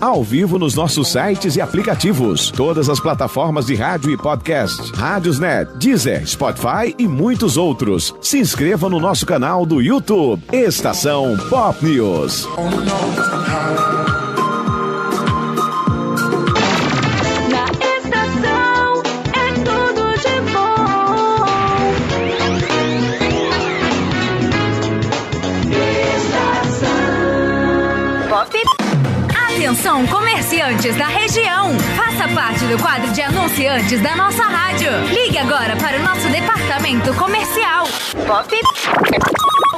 Ao vivo nos nossos sites e aplicativos. Todas as plataformas de rádio e podcast. Rádiosnet, Deezer, Spotify e muitos outros. Se inscreva no nosso canal do YouTube. Estação Pop News. Atenção, comerciantes da região! Faça parte do quadro de anunciantes da nossa rádio. Ligue agora para o nosso departamento comercial. Pop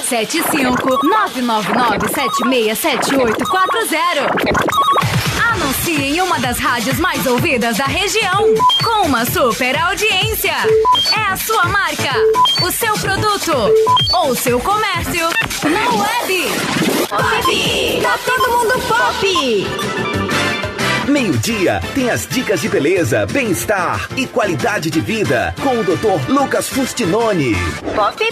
75-999-767840. Anuncie em uma das rádios mais ouvidas da região. Com uma super audiência. É a sua marca, o seu produto ou o seu comércio na web. Pop! Tá todo mundo pop! Meio-dia tem as dicas de beleza, bem-estar e qualidade de vida com o Dr. Lucas Fustinoni. Pop!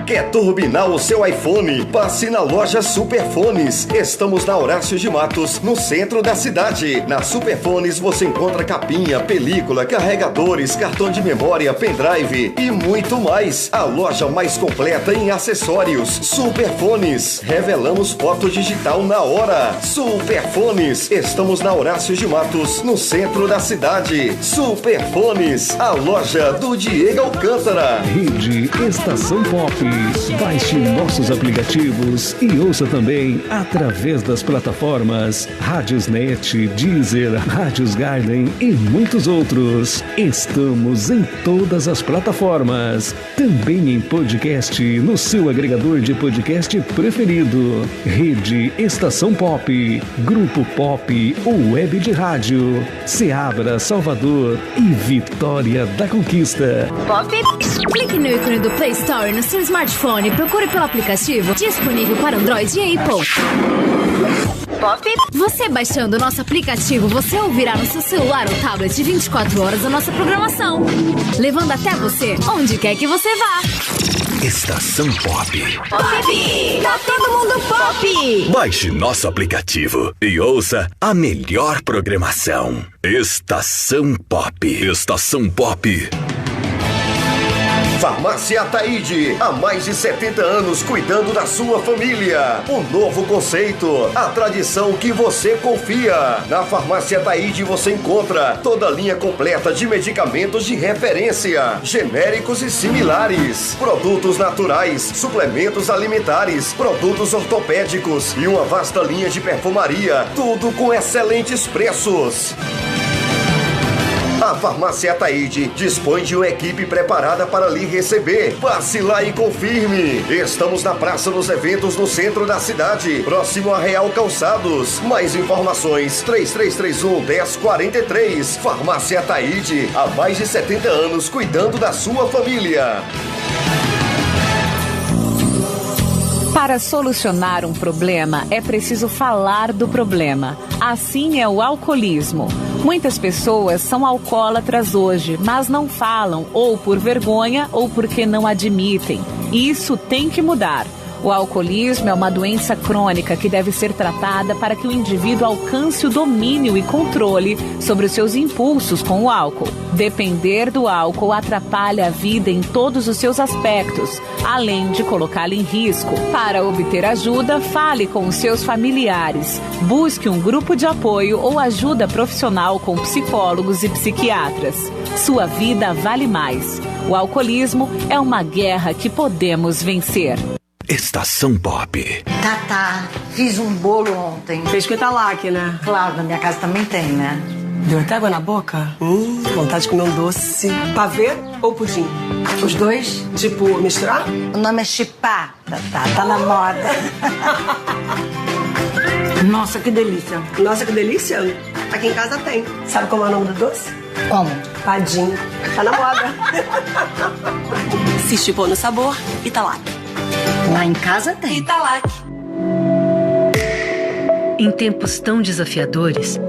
Quer turbinar o seu iPhone? Passe na loja Superfones. Estamos na Horácio de Matos, no centro da cidade. Na Superfones você encontra capinha, película, carregadores, cartão de memória, pendrive e muito mais. A loja mais completa em acessórios. Superfones. Revelamos foto digital na hora. Superfones. Estamos na Horácio de Matos, no centro da cidade. Superfones. A loja do Diego Alcântara. Rede Estação Pop. Baixe nossos aplicativos e ouça também através das plataformas Rádiosnet, Deezer, Rádios Garden e muitos outros. Estamos em todas as plataformas. Também em podcast no seu agregador de podcast preferido. Rede Estação Pop, Grupo Pop ou Web de Rádio. Seabra, Salvador e Vitória da Conquista. Pop! Clique no ícone do Play Store no seu smartphone e procure pelo aplicativo disponível para Android e Apple. Pop! Você baixando o nosso aplicativo, você ouvirá no seu celular ou tablet 24 horas a nossa programação, levando até você onde quer que você vá. Estação Pop. Pop! Tá todo mundo pop! Baixe nosso aplicativo e ouça a melhor programação. Estação Pop. Estação Pop. Farmácia Ataíde, há mais de 70 anos cuidando da sua família. Um novo conceito, a tradição que você confia. Na Farmácia Ataíde você encontra toda a linha completa de medicamentos de referência, genéricos e similares, produtos naturais, suplementos alimentares, produtos ortopédicos e uma vasta linha de perfumaria, tudo com excelentes preços. A Farmácia Ataíde dispõe de uma equipe preparada para lhe receber. Passe lá e confirme. Estamos na Praça dos Eventos, no centro da cidade, próximo a Real Calçados. Mais informações, 3331-1043. Farmácia Ataíde, há mais de 70 anos cuidando da sua família. Para solucionar um problema, é preciso falar do problema. Assim é o alcoolismo. Muitas pessoas são alcoólatras hoje, mas não falam, ou por vergonha, ou porque não admitem. E isso tem que mudar. O alcoolismo é uma doença crônica que deve ser tratada para que o indivíduo alcance o domínio e controle sobre os seus impulsos com o álcool. Depender do álcool atrapalha a vida em todos os seus aspectos, além de colocá-la em risco. Para obter ajuda, fale com os seus familiares. Busque um grupo de apoio ou ajuda profissional com psicólogos e psiquiatras. Sua vida vale mais. O alcoolismo é uma guerra que podemos vencer. Estação Pop. Tá. Fiz um bolo ontem. Fez Quetalac, né? Claro, na minha casa também tem, né? Deu até água na boca? Vontade de comer um doce. Pavê ou pudim? Os dois? Tipo, misturar? O nome é chipá. Tá na moda. Nossa, que delícia. Nossa, que delícia. Aqui em casa tem. Sabe como é o nome do doce? Como? Padim. Tá na moda. Se chipou no sabor, Italac. Lá em casa tem. Italac. Em tempos tão desafiadores,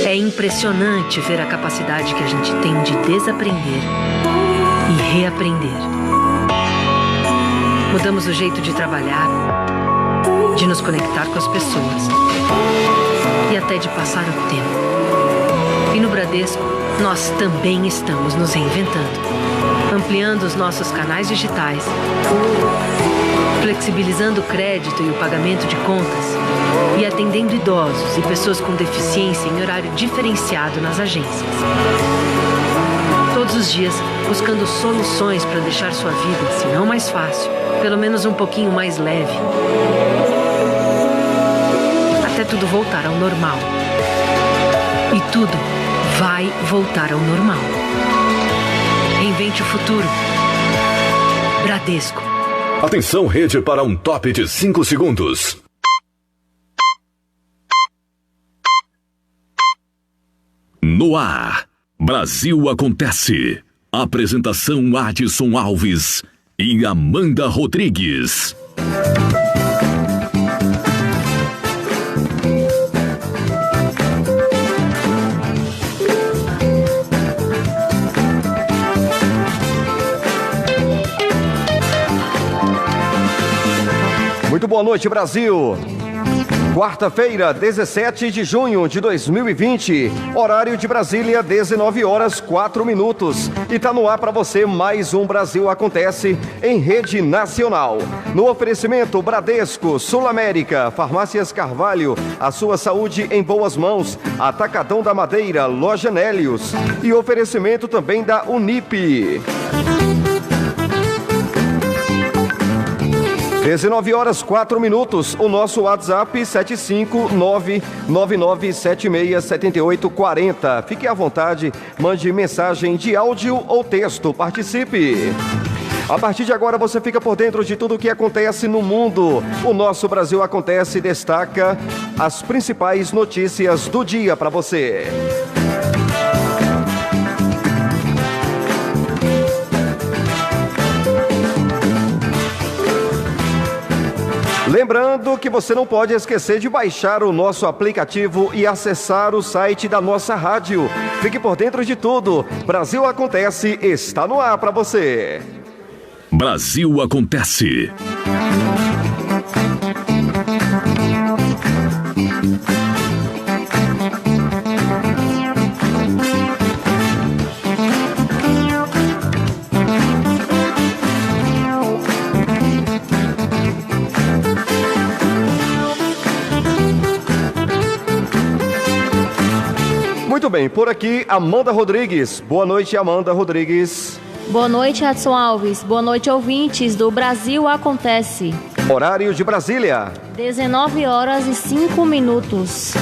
é impressionante ver a capacidade que a gente tem de desaprender e reaprender. Mudamos o jeito de trabalhar, de nos conectar com as pessoas e até de passar o tempo. E no Bradesco, nós também estamos nos reinventando, ampliando os nossos canais digitais, flexibilizando o crédito e o pagamento de contas e atendendo idosos e pessoas com deficiência em horário diferenciado nas agências. Todos os dias, buscando soluções para deixar sua vida, se não mais fácil, pelo menos um pouquinho mais leve. Até tudo voltar ao normal. E tudo vai voltar ao normal. Reinvente o futuro. Bradesco. Atenção, rede, para um top de 5 segundos. No ar, Brasil Acontece. Apresentação Adson Alves e Amanda Rodrigues. Muito boa noite, Brasil. Quarta-feira, 17 de junho de 2020, horário de Brasília, 19 horas 4 minutos. E tá no ar para você mais um Brasil Acontece em rede nacional. No oferecimento Bradesco, Sul América, Farmácias Carvalho, a sua saúde em boas mãos, Atacadão da Madeira, Loja Nélios e oferecimento também da Unip. 19 horas 4 minutos, o nosso WhatsApp 75999767840. Fique à vontade, mande mensagem de áudio ou texto, participe. A partir de agora você fica por dentro de tudo o que acontece no mundo. O nosso Brasil Acontece destaca as principais notícias do dia para você. Lembrando que você não pode esquecer de baixar o nosso aplicativo e acessar o site da nossa rádio. Fique por dentro de tudo. Brasil Acontece está no ar para você. Brasil Acontece. Muito bem, por aqui, Amanda Rodrigues. Boa noite, Amanda Rodrigues. Boa noite, Adson Alves. Boa noite, ouvintes do Brasil Acontece. Horário de Brasília. 19 horas e 5 minutos.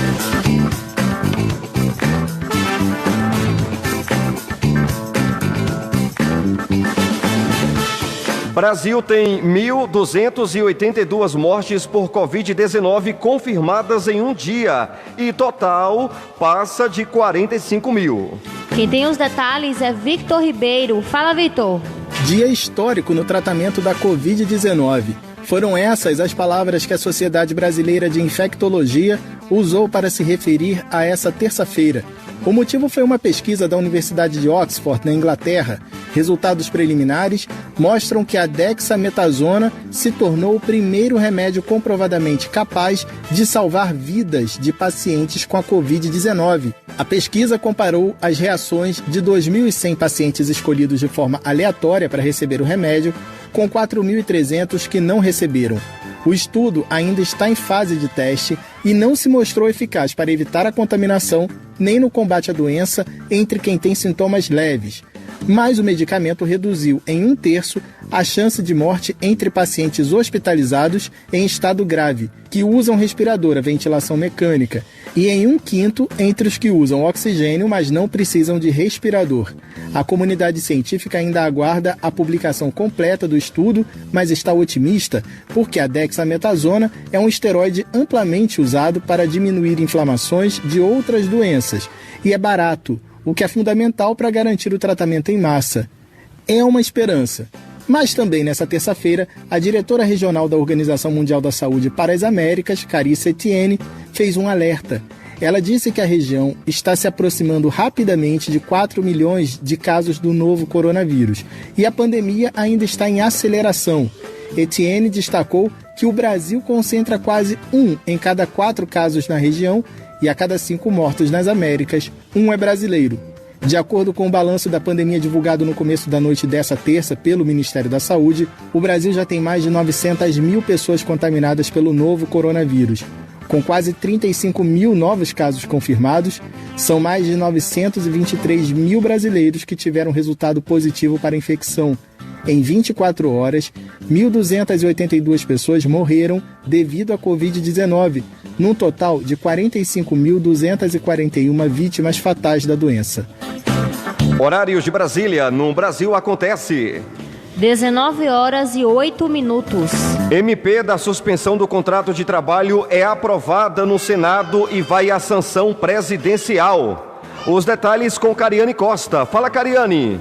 Brasil tem 1.282 mortes por Covid-19 confirmadas em um dia e total passa de 45 mil. Quem tem os detalhes é Victor Ribeiro. Fala, Victor. Dia histórico no tratamento da Covid-19. Foram essas as palavras que a Sociedade Brasileira de Infectologia usou para se referir a essa terça-feira. O motivo foi uma pesquisa da Universidade de Oxford, na Inglaterra. Resultados preliminares mostram que a dexametasona se tornou o primeiro remédio comprovadamente capaz de salvar vidas de pacientes com a Covid-19. A pesquisa comparou as reações de 2.100 pacientes escolhidos de forma aleatória para receber o remédio com 4.300 que não receberam. O estudo ainda está em fase de teste e não se mostrou eficaz para evitar a contaminação nem no combate à doença entre quem tem sintomas leves. Mas o medicamento reduziu em 1/3 a chance de morte entre pacientes hospitalizados em estado grave, que usam respirador a ventilação mecânica, e em 1/5 entre os que usam oxigênio, mas não precisam de respirador. A comunidade científica ainda aguarda a publicação completa do estudo, mas está otimista porque a dexametasona é um esteroide amplamente usado para diminuir inflamações de outras doenças e é barato, o que é fundamental para garantir o tratamento em massa. É uma esperança. Mas também nessa terça-feira, a diretora regional da Organização Mundial da Saúde para as Américas, Carissa Etienne, fez um alerta. Ela disse que a região está se aproximando rapidamente de 4 milhões de casos do novo coronavírus e a pandemia ainda está em aceleração. Etienne destacou que o Brasil concentra quase 1 em cada 4 casos na região e a cada 5 mortos nas Américas, 1 é brasileiro. De acordo com o balanço da pandemia divulgado no começo da noite dessa terça pelo Ministério da Saúde, o Brasil já tem mais de 900 mil pessoas contaminadas pelo novo coronavírus. Com quase 35 mil novos casos confirmados, são mais de 923 mil brasileiros que tiveram resultado positivo para a infecção. Em 24 horas, 1.282 pessoas morreram devido à Covid-19, num total de 45.241 vítimas fatais da doença. Horários de Brasília, no Brasil acontece. 19 horas e 8 minutos. MP da suspensão do contrato de trabalho é aprovada no Senado e vai à sanção presidencial. Os detalhes com Cariane Costa. Fala, Cariane.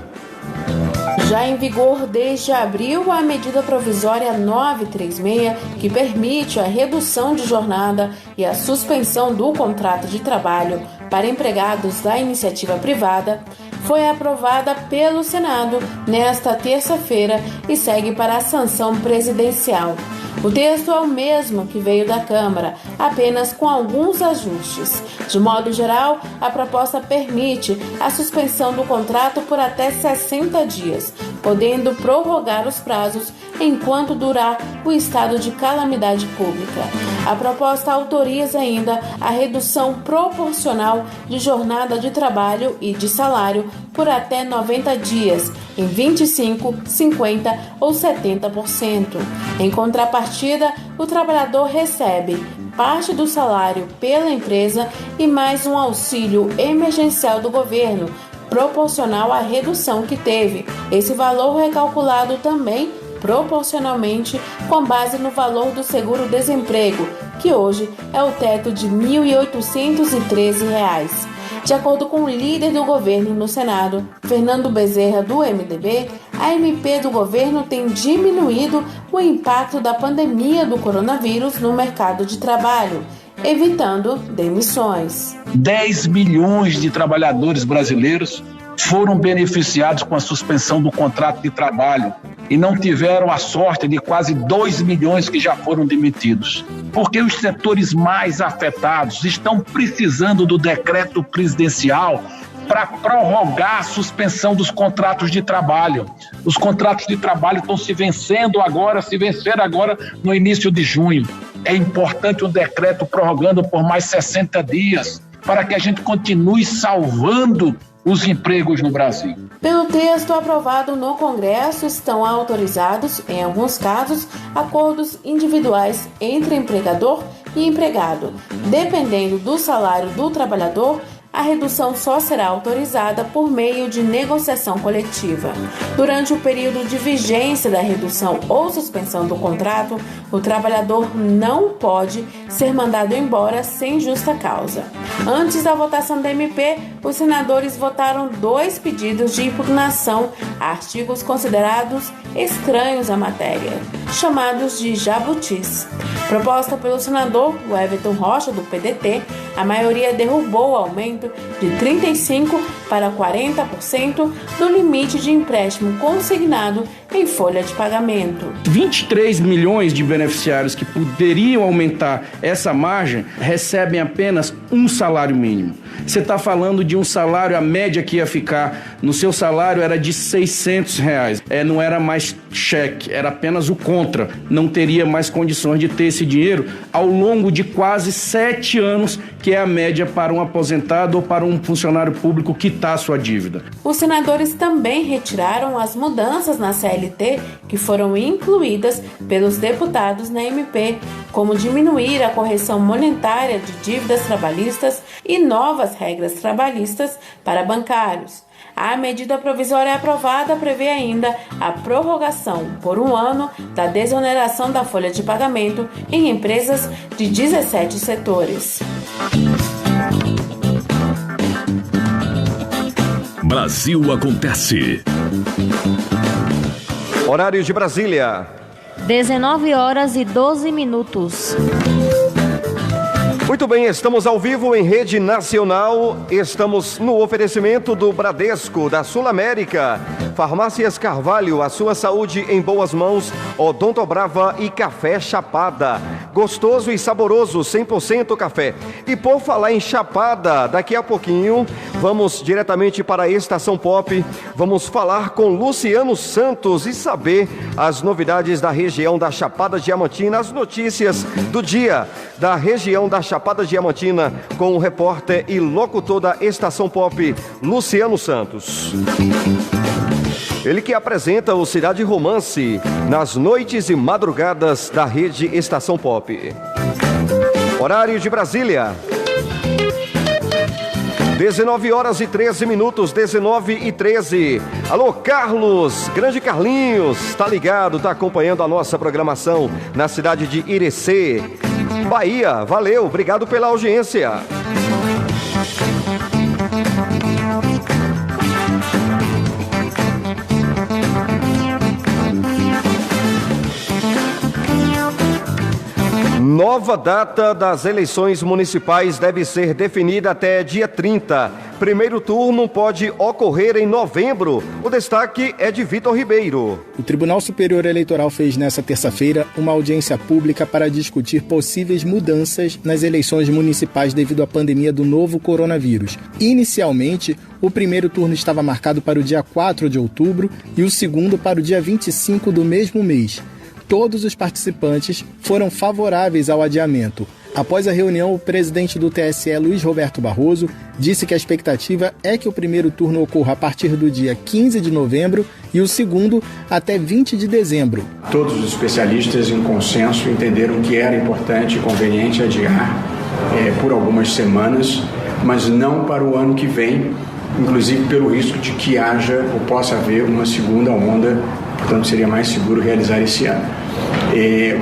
Já em vigor desde abril, a medida provisória 936, que permite a redução de jornada e a suspensão do contrato de trabalho para empregados da iniciativa privada, foi aprovada pelo Senado nesta terça-feira e segue para a sanção presidencial. O texto é o mesmo que veio da Câmara, apenas com alguns ajustes. De modo geral, a proposta permite a suspensão do contrato por até 60 dias, podendo prorrogar os prazos enquanto durar o estado de calamidade pública. A proposta autoriza ainda a redução proporcional de jornada de trabalho e de salário por até 90 dias, em 25%, 50% ou 70%. Em contrapartida, o trabalhador recebe parte do salário pela empresa e mais um auxílio emergencial do governo, proporcional à redução que teve. Esse valor é calculado também proporcionalmente com base no valor do seguro-desemprego, que hoje é o teto de R$ 1.813. De acordo com o líder do governo no Senado, Fernando Bezerra, do MDB, a MP do governo tem diminuído o impacto da pandemia do coronavírus no mercado de trabalho, evitando demissões. 10 milhões de trabalhadores brasileiros foram beneficiados com a suspensão do contrato de trabalho e não tiveram a sorte de quase 2 milhões que já foram demitidos. Porque os setores mais afetados estão precisando do decreto presidencial para prorrogar a suspensão dos contratos de trabalho. Os contratos de trabalho estão se venceram agora no início de junho. É importante um decreto prorrogando por mais 60 dias para que a gente continue salvando os empregos no Brasil. Pelo texto aprovado no Congresso, estão autorizados, em alguns casos, acordos individuais entre empregador e empregado. Dependendo do salário do trabalhador, a redução só será autorizada por meio de negociação coletiva. Durante o período de vigência da redução ou suspensão do contrato, o trabalhador não pode ser mandado embora sem justa causa. Antes da votação da MP, os senadores votaram 2 pedidos de impugnação a artigos considerados estranhos à matéria, chamados de jabutis. Proposta pelo senador Everton Rocha, do PDT, a maioria derrubou o aumento de 35% para 40% do limite de empréstimo consignado em folha de pagamento. 23 milhões de beneficiários que poderiam aumentar essa margem recebem apenas um salário mínimo. Você está falando de um salário, a média que ia ficar no seu salário era de R$600. Não era mais cheque, era apenas o contra. Não teria mais condições de ter esse dinheiro ao longo de quase 7 anos, que é a média para um aposentado ou para um funcionário público quitar a sua dívida. Os senadores também retiraram as mudanças na CLT que foram incluídas pelos deputados na MP, como diminuir a correção monetária de dívidas trabalhistas e novas regras trabalhistas para bancários. A medida provisória aprovada prevê ainda a prorrogação por 1 ano da desoneração da folha de pagamento em empresas de 17 setores. Brasil acontece. Horários de Brasília. 19 horas e 12 minutos. Muito bem, estamos ao vivo em rede nacional, estamos no oferecimento do Bradesco, da Sul América, Farmácias Carvalho, a sua saúde em boas mãos, Odontobrava e Café Chapada, gostoso e saboroso, 100% café. E por falar em Chapada, daqui a pouquinho, vamos diretamente para a Estação Pop, vamos falar com Luciano Santos e saber as novidades da região da Chapada Diamantina, as notícias do dia da região da Chapada Diamantina, com o repórter e locutor da Estação Pop, Luciano Santos. Ele que apresenta o Cidade Romance nas noites e madrugadas da rede Estação Pop. Horário de Brasília. 19 horas e 13 minutos, 19 e 13. Alô, Carlos, grande Carlinhos, tá ligado, tá acompanhando a nossa programação na cidade de Irecê, Bahia. Valeu, obrigado pela audiência. Nova data das eleições municipais deve ser definida até dia 30. Primeiro turno pode ocorrer em novembro. O destaque é de Vitor Ribeiro. O Tribunal Superior Eleitoral fez nesta terça-feira uma audiência pública para discutir possíveis mudanças nas eleições municipais devido à pandemia do novo coronavírus. Inicialmente, o primeiro turno estava marcado para o dia 4 de outubro e o segundo para o dia 25 do mesmo mês. Todos os participantes foram favoráveis ao adiamento. Após a reunião, o presidente do TSE, Luiz Roberto Barroso, disse que a expectativa é que o primeiro turno ocorra a partir do dia 15 de novembro e o segundo até 20 de dezembro. Todos os especialistas, em consenso, entenderam que era importante e conveniente adiar por algumas semanas, mas não para o ano que vem, inclusive pelo risco de que haja ou possa haver uma segunda onda. Portanto, seria mais seguro realizar esse ano.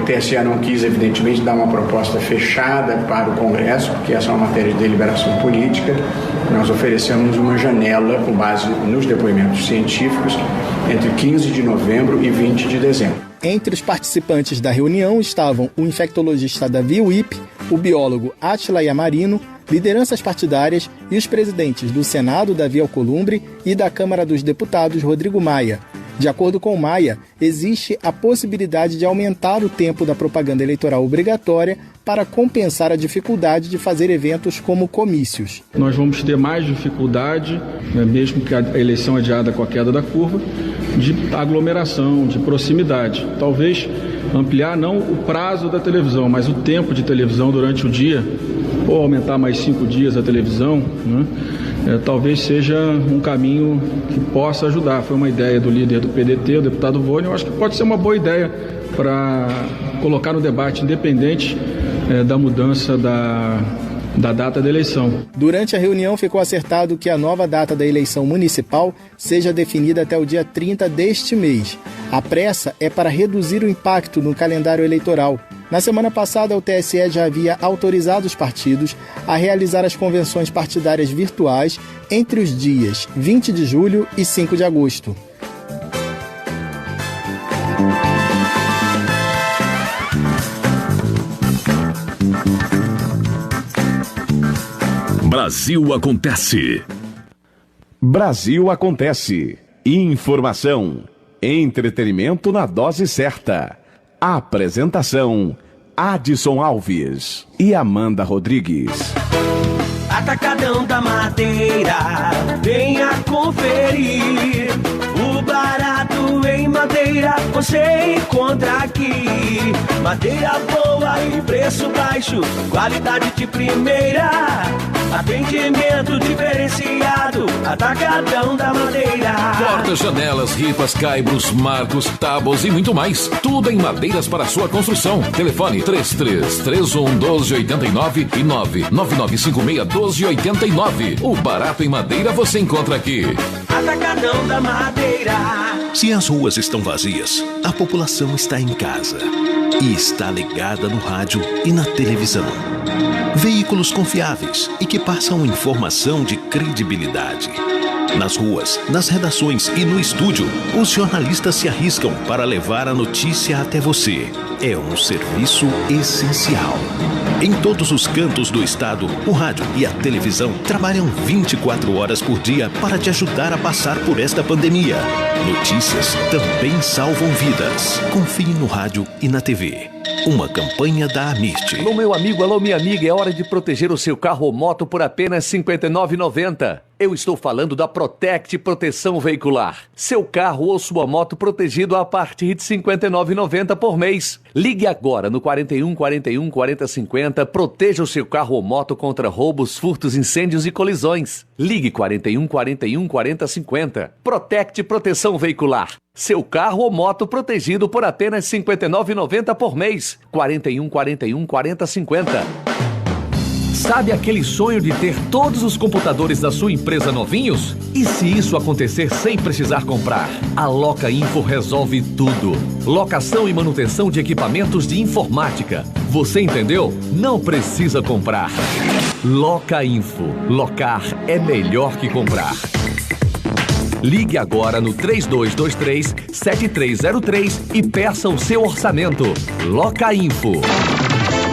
O TSE não quis, evidentemente, dar uma proposta fechada para o Congresso, porque essa é uma matéria de deliberação política. Nós oferecemos uma janela com base nos depoimentos científicos entre 15 de novembro e 20 de dezembro. Entre os participantes da reunião estavam o infectologista Davi Uip, o biólogo Átila Yamarino, lideranças partidárias e os presidentes do Senado, Davi Alcolumbre, e da Câmara dos Deputados, Rodrigo Maia. De acordo com Maia, existe a possibilidade de aumentar o tempo da propaganda eleitoral obrigatória para compensar a dificuldade de fazer eventos como comícios. Nós vamos ter mais dificuldade, mesmo que a eleição adiada com a queda da curva, de aglomeração, de proximidade. Talvez ampliar não o prazo da televisão, mas o tempo de televisão durante o dia, ou aumentar mais 5 dias a televisão, né? Talvez seja um caminho que possa ajudar. Foi uma ideia do líder do PDT, o deputado Vônio. Eu acho que pode ser uma boa ideia para colocar no debate, independente da mudança da data da eleição. Durante a reunião ficou acertado que a nova data da eleição municipal seja definida até o dia 30 deste mês. A pressa é para reduzir o impacto no calendário eleitoral. Na semana passada, o TSE já havia autorizado os partidos a realizar as convenções partidárias virtuais entre os dias 20 de julho e 5 de agosto. Brasil Acontece. Brasil Acontece. Informação, entretenimento na dose certa. Apresentação: Adson Alves e Amanda Rodrigues. Atacadão da Madeira, venha conferir. O barato em madeira você encontra aqui. Madeira boa e preço baixo, qualidade de primeira. Atendimento diferenciado, Atacadão da Madeira. Portas, janelas, ripas, caibros, marcos, tábuas e muito mais. Tudo em madeiras para sua construção. Telefone 3331-1289 e 99956-1289. O barato em madeira você encontra aqui. Atacadão da Madeira. Se as ruas estão vazias, a população está em casa e está ligada no rádio e na televisão. Veículos confiáveis e que passam informação de credibilidade. Nas ruas, nas redações e no estúdio, os jornalistas se arriscam para levar a notícia até você. é um serviço essencial. Em todos os cantos do estado, o rádio e a televisão trabalham 24 horas por dia para te ajudar a passar por esta pandemia. Notícias também salvam vidas. Confie no rádio e na TV. Uma campanha da Amist. Alô, meu amigo, alô, minha amiga, é hora de proteger o seu carro ou moto por apenas R$ 59,90. Eu estou falando da Protect Proteção Veicular. Seu carro ou sua moto protegido a partir de R$ 59,90 por mês. Ligue agora no 41 41 40 50. Proteja o seu carro ou moto contra roubos, furtos, incêndios e colisões. Ligue 41 41 40 50. Protect Proteção Veicular. Seu carro ou moto protegido por apenas R$ 59,90 por mês. 41 41 40 50. Sabe aquele sonho de ter todos os computadores da sua empresa novinhos? E se isso acontecer sem precisar comprar? A Loca Info resolve tudo. Locação e manutenção de equipamentos de informática. Você entendeu? Não precisa comprar. Loca Info. Locar é melhor que comprar. Ligue agora no 3223-7303 e peça o seu orçamento. Loca Info.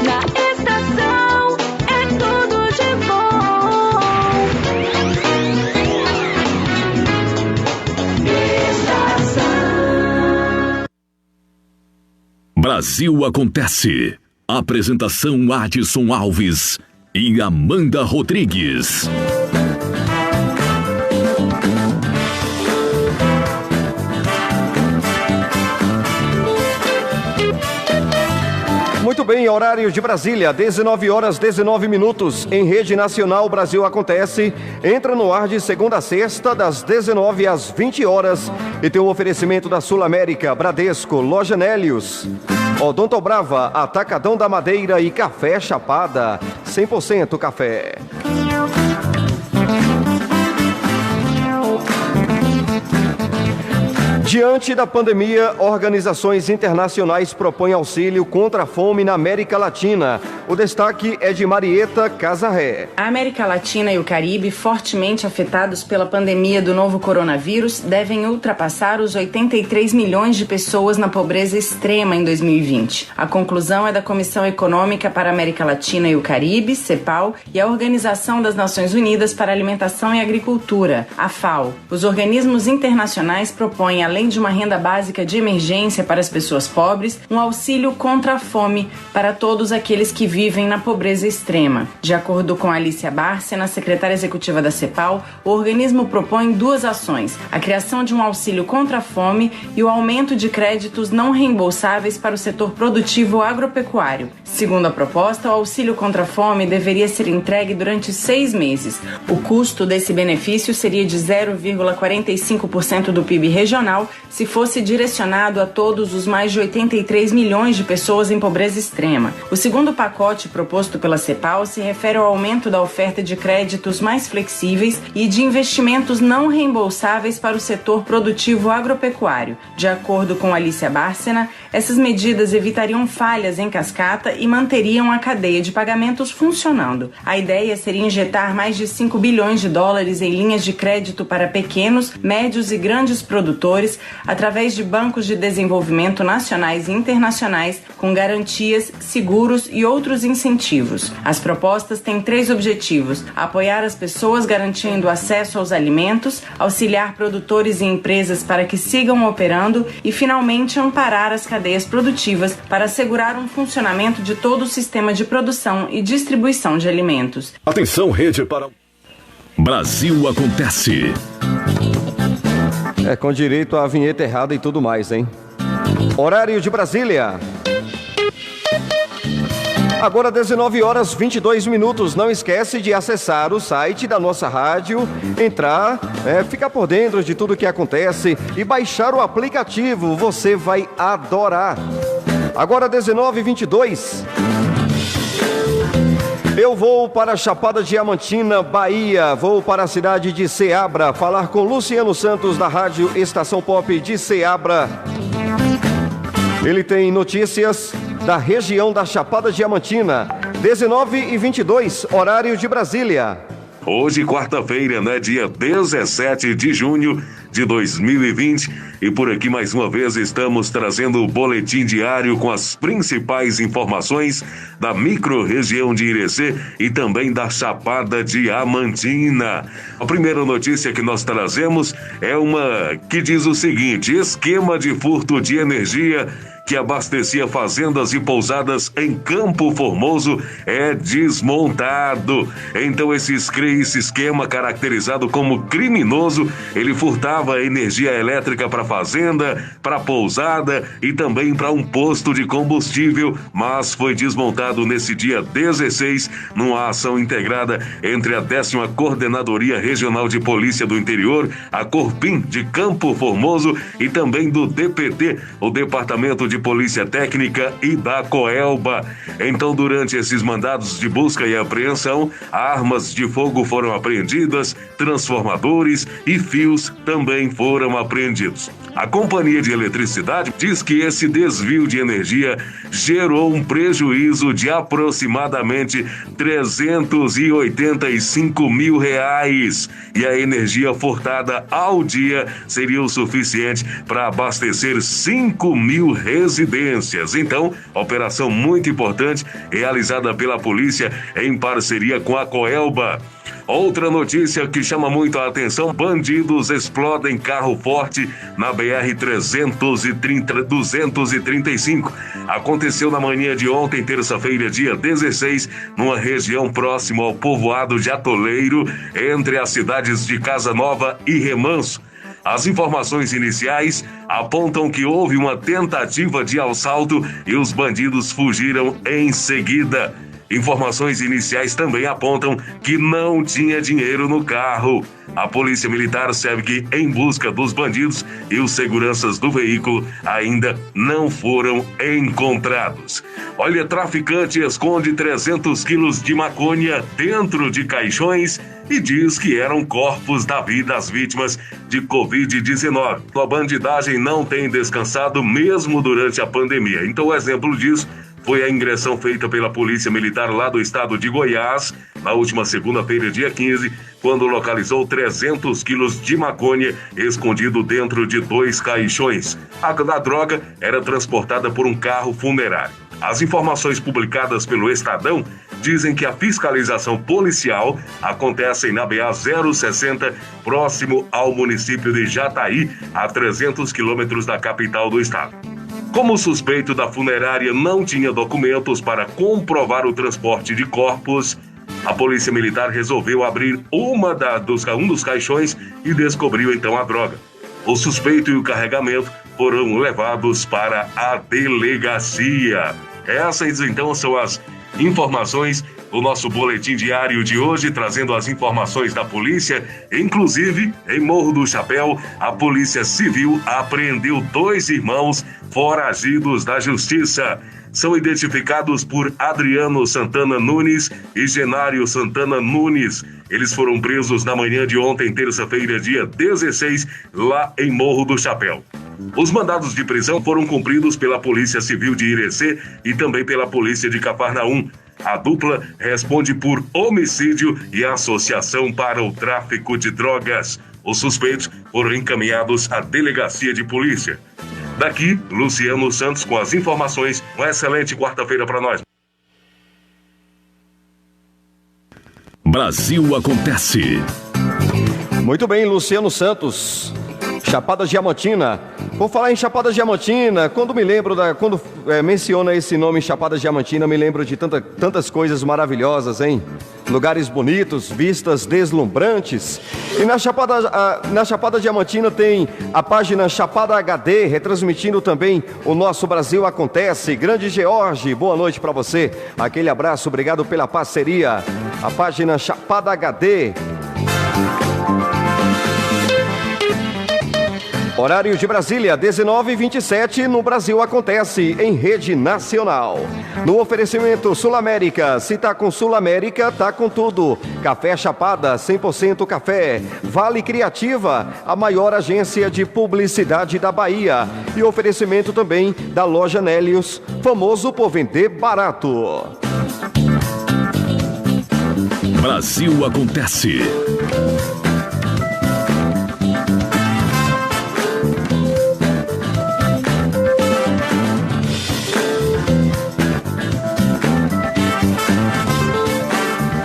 Na estação é tudo de bom. Estação. Brasil Acontece. Apresentação Adson Alves e Amanda Rodrigues. Muito bem, horário de Brasília, 19 horas 19 minutos. Em rede nacional, Brasil Acontece. Entra no ar de segunda a sexta, das 19 às 20 horas. E tem um oferecimento da Sul América, Bradesco, Loja Nélios, Odontobrava, Atacadão da Madeira e Café Chapada. 100% café. Diante da pandemia, organizações internacionais propõem auxílio contra a fome na América Latina. O destaque é de Marieta Casarré. A América Latina e o Caribe, fortemente afetados pela pandemia do novo coronavírus, devem ultrapassar os 83 milhões de pessoas na pobreza extrema em 2020. A conclusão é da Comissão Econômica para a América Latina e o Caribe, CEPAL, e a Organização das Nações Unidas para a Alimentação e Agricultura, a FAO. Os organismos internacionais propõem, além de uma renda básica de emergência para as pessoas pobres, um auxílio contra a fome para todos aqueles que vivem na pobreza extrema. De acordo com Alicia Bárcena, secretária executiva da CEPAL, o organismo propõe duas ações: a criação de um auxílio contra a fome e o aumento de créditos não reembolsáveis para o setor produtivo agropecuário. Segundo a proposta, o auxílio contra a fome deveria ser entregue durante 6 meses. O custo desse benefício seria de 0,45% do PIB regional, se fosse direcionado a todos os mais de 83 milhões de pessoas em pobreza extrema. O segundo pacote proposto pela CEPAL se refere ao aumento da oferta de créditos mais flexíveis e de investimentos não reembolsáveis para o setor produtivo agropecuário. De acordo com Alicia Bárcena, essas medidas evitariam falhas em cascata e manteriam a cadeia de pagamentos funcionando. A ideia seria injetar mais de 5 bilhões de dólares em linhas de crédito para pequenos, médios e grandes produtores através de bancos de desenvolvimento nacionais e internacionais com garantias, seguros e outros incentivos. As propostas têm 3 objetivos: apoiar as pessoas garantindo acesso aos alimentos, auxiliar produtores e empresas para que sigam operando e, finalmente, amparar as cadeias produtivas para assegurar um funcionamento de todo o sistema de produção e distribuição de alimentos. Atenção, rede para Brasil Acontece. Com direito à vinheta errada e tudo mais, hein? Horário de Brasília. Agora 19 horas 22 minutos. Não esquece de acessar o site da nossa rádio, entrar, ficar por dentro de tudo que acontece e baixar o aplicativo. Você vai adorar. Agora 19h22. Eu vou para a Chapada Diamantina, Bahia. Vou para a cidade de Ceabra falar com Luciano Santos, da Rádio Estação Pop de Ceabra. Ele tem notícias da região da Chapada Diamantina. 19h22, horário de Brasília. Hoje, quarta-feira, né? Dia 17 de junho de 2020. E por aqui, mais uma vez, estamos trazendo o boletim diário com as principais informações da micro-região de Irecê e também da Chapada Diamantina. A primeira notícia que nós trazemos é uma que diz o seguinte: esquema de furto de energia que abastecia fazendas e pousadas em Campo Formoso é desmontado. Então esse esquema, caracterizado como criminoso, ele furtava energia elétrica para fazenda, para pousada e também para um posto de combustível, mas foi desmontado nesse dia 16 numa ação integrada entre a 10ª Coordenadoria Regional de Polícia do Interior, a Corpim de Campo Formoso e também do DPT, o Departamento de Polícia Técnica, e da Coelba. Então, durante esses mandados de busca e apreensão, armas de fogo foram apreendidas, transformadores e fios também foram apreendidos. A Companhia de Eletricidade diz que esse desvio de energia gerou um prejuízo de aproximadamente R$385 mil e a energia furtada ao dia seria o suficiente para abastecer 5 mil residências. Então, operação muito importante realizada pela polícia em parceria com a Coelba. Outra notícia que chama muito a atenção: bandidos explodem carro forte na BR-235. Aconteceu na manhã de ontem, terça-feira, dia 16, numa região próxima ao povoado de Atoleiro, entre as cidades de Casa Nova e Remanso. As informações iniciais apontam que houve uma tentativa de assalto e os bandidos fugiram em seguida. Informações iniciais também apontam que não tinha dinheiro no carro. A Polícia Militar segue em busca dos bandidos e os seguranças do veículo ainda não foram encontrados. Olha, traficante esconde 300 quilos de maconha dentro de caixões e diz que eram corpos das vítimas de Covid-19. A bandidagem não tem descansado mesmo durante a pandemia. Então, o exemplo disso foi a ingressão feita pela Polícia Militar lá do estado de Goiás, na última segunda-feira, dia 15, quando localizou 300 quilos de maconha escondido dentro de 2 caixões. A droga era transportada por um carro funerário. As informações publicadas pelo Estadão dizem que a fiscalização policial acontece na BA-060, próximo ao município de Jataí, a 300 quilômetros da capital do estado. Como o suspeito da funerária não tinha documentos para comprovar o transporte de corpos, a Polícia Militar resolveu abrir um dos caixões e descobriu então a droga. O suspeito e o carregamento foram levados para a delegacia. Essas então são as informações do nosso boletim diário de hoje, trazendo as informações da polícia. Inclusive, em Morro do Chapéu, a Polícia Civil apreendeu 2 irmãos foragidos da Justiça. São identificados por Adriano Santana Nunes e Genário Santana Nunes. Eles foram presos na manhã de ontem, terça-feira, dia 16, lá em Morro do Chapéu. Os mandados de prisão foram cumpridos pela Polícia Civil de Irecê e também pela Polícia de Cafarnaum. A dupla responde por homicídio e associação para o tráfico de drogas. Os suspeitos foram encaminhados à delegacia de polícia. Daqui, Luciano Santos com as informações. Uma excelente quarta-feira para nós. Brasil Acontece. Muito bem, Luciano Santos. Chapada Diamantina. Por falar em Chapada Diamantina, quando menciona esse nome Chapada Diamantina, me lembro de tantas coisas maravilhosas, hein? Lugares bonitos, vistas deslumbrantes. E na Chapada Diamantina tem a página Chapada HD, retransmitindo também o nosso Brasil Acontece. Grande George, boa noite para você. Aquele abraço, obrigado pela parceria. A página Chapada HD. Horário de Brasília, 19h27, no Brasil Acontece, em rede nacional. No oferecimento Sul América, se tá com Sul América, tá com tudo. Café Chapada, 100% café. Vale Criativa, a maior agência de publicidade da Bahia. E oferecimento também da Loja Nélios, famoso por vender barato. Brasil Acontece.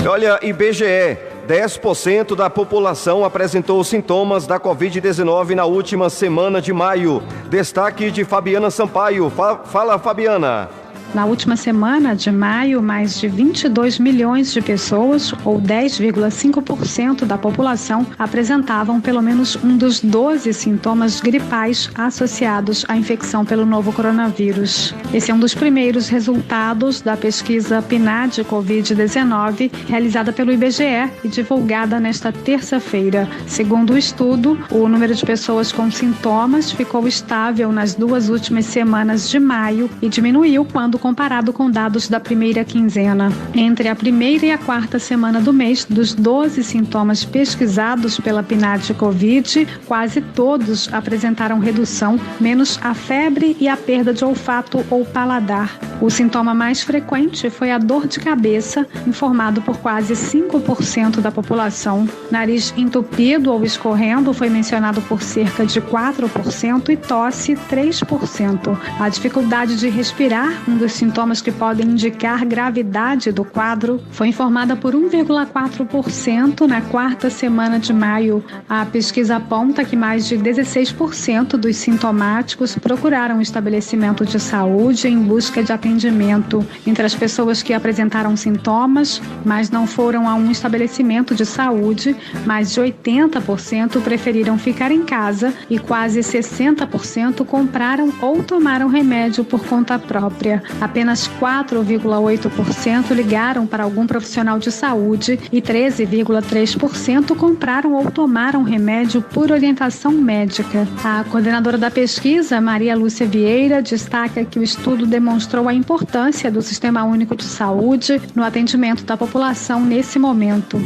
Olha, IBGE, 10% da população apresentou sintomas da Covid-19 na última semana de maio. Destaque de Fabiana Sampaio. Fala, Fabiana. Na última semana de maio, mais de 22 milhões de pessoas, ou 10,5% da população, apresentavam pelo menos um dos 12 sintomas gripais associados à infecção pelo novo coronavírus. Esse é um dos primeiros resultados da pesquisa PNAD Covid-19, realizada pelo IBGE e divulgada nesta terça-feira. Segundo o estudo, o número de pessoas com sintomas ficou estável nas 2 últimas semanas de maio e diminuiu quando comparado com dados da primeira quinzena. Entre a primeira e a quarta semana do mês, dos 12 sintomas pesquisados pela PNAD Covid, quase todos apresentaram redução, menos a febre e a perda de olfato ou paladar. O sintoma mais frequente foi a dor de cabeça, informado por quase 5% da população. Nariz entupido ou escorrendo foi mencionado por cerca de 4% e tosse 3%. A dificuldade de respirar, um dos sintomas que podem indicar gravidade do quadro, foi informada por 1,4% na quarta semana de maio. A pesquisa aponta que mais de 16% dos sintomáticos procuraram um estabelecimento de saúde em busca de atendimento. Entre as pessoas que apresentaram sintomas, mas não foram a um estabelecimento de saúde, mais de 80% preferiram ficar em casa e quase 60% compraram ou tomaram remédio por conta própria. Apenas 4,8% ligaram para algum profissional de saúde e 13,3% compraram ou tomaram remédio por orientação médica. A coordenadora da pesquisa, Maria Lúcia Vieira, destaca que o estudo demonstrou a importância do Sistema Único de Saúde no atendimento da população nesse momento.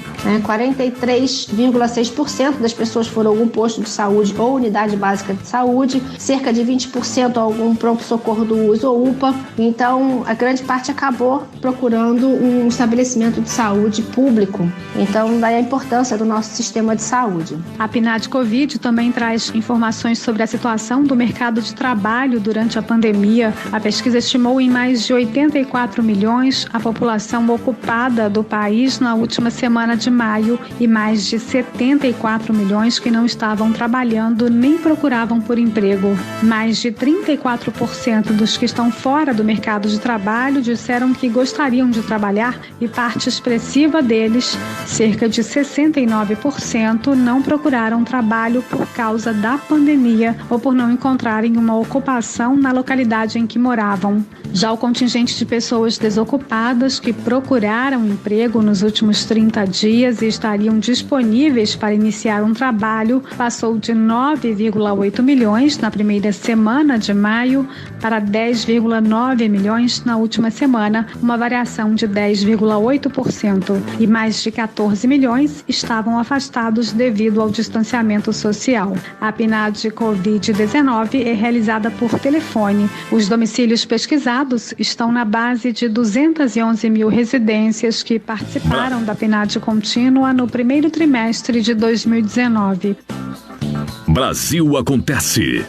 43,6% das pessoas foram a algum posto de saúde ou unidade básica de saúde, cerca de 20% a algum pronto-socorro do SUS ou UPA. Então, a grande parte acabou procurando um estabelecimento de saúde público. Então, daí a importância do nosso sistema de saúde. A PNAD Covid também traz informações sobre a situação do mercado de trabalho durante a pandemia. A pesquisa estimou em mais de 84 milhões a população ocupada do país na última semana de maio e mais de 74 milhões que não estavam trabalhando nem procuravam por emprego. Mais de 34% dos que estão fora do mercado de trabalho disseram que gostariam de trabalhar e parte expressiva deles, cerca de 69%, não procuraram trabalho por causa da pandemia ou por não encontrarem uma ocupação na localidade em que moravam. Já o contingente de pessoas desocupadas que procuraram emprego nos últimos 30 dias e estariam disponíveis para iniciar um trabalho passou de 9,8 milhões na primeira semana de maio para 10,9 milhões na última semana, uma variação de 10,8%. E mais de 14 milhões estavam afastados devido ao distanciamento social. A PNAD Covid-19 é realizada por telefone. Os domicílios pesquisados estão na base de 211 mil residências que participaram da PNAD contínua no primeiro trimestre de 2019. Brasil Acontece.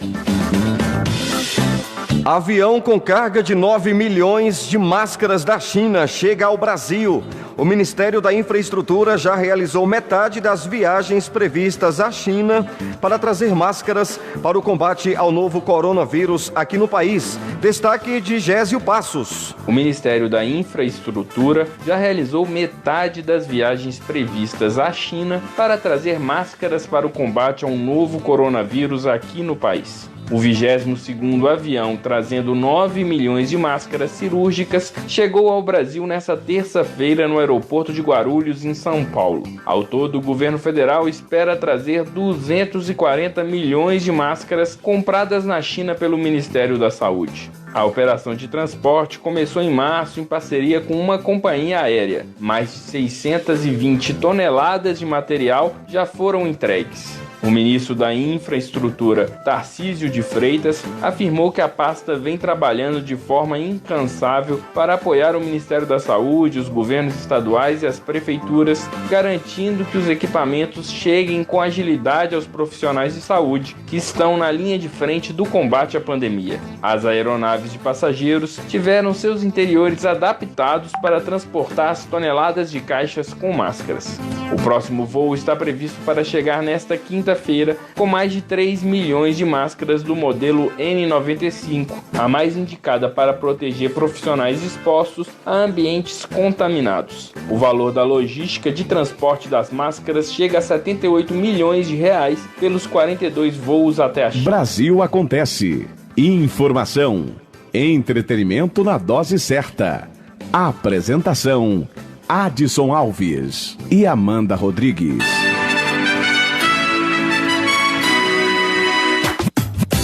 Avião com carga de 9 milhões de máscaras da China chega ao Brasil. O Ministério da Infraestrutura já realizou metade das viagens previstas à China para trazer máscaras para o combate ao novo coronavírus aqui no país. Destaque de Gésio Passos. O Ministério da Infraestrutura já realizou metade das viagens previstas à China para trazer máscaras para o combate ao novo coronavírus aqui no país. O 22º avião, trazendo 9 milhões de máscaras cirúrgicas, chegou ao Brasil nesta terça-feira no aeroporto de Guarulhos, em São Paulo. Ao todo, o governo federal espera trazer 240 milhões de máscaras compradas na China pelo Ministério da Saúde. A operação de transporte começou em março em parceria com uma companhia aérea. Mais de 620 toneladas de material já foram entregues. O ministro da Infraestrutura, Tarcísio de Freitas, afirmou que a pasta vem trabalhando de forma incansável para apoiar o Ministério da Saúde, os governos estaduais e as prefeituras, garantindo que os equipamentos cheguem com agilidade aos profissionais de saúde que estão na linha de frente do combate à pandemia. As aeronaves de passageiros tiveram seus interiores adaptados para transportar as toneladas de caixas com máscaras. O próximo voo está previsto para chegar nesta quinta-feira com mais de 3 milhões de máscaras do modelo N95, a mais indicada para proteger profissionais expostos a ambientes contaminados. O valor da logística de transporte das máscaras chega a 78 milhões de reais pelos 42 voos até a China. Brasil Acontece. Informação, entretenimento na dose certa. Apresentação: Adson Alves e Amanda Rodrigues.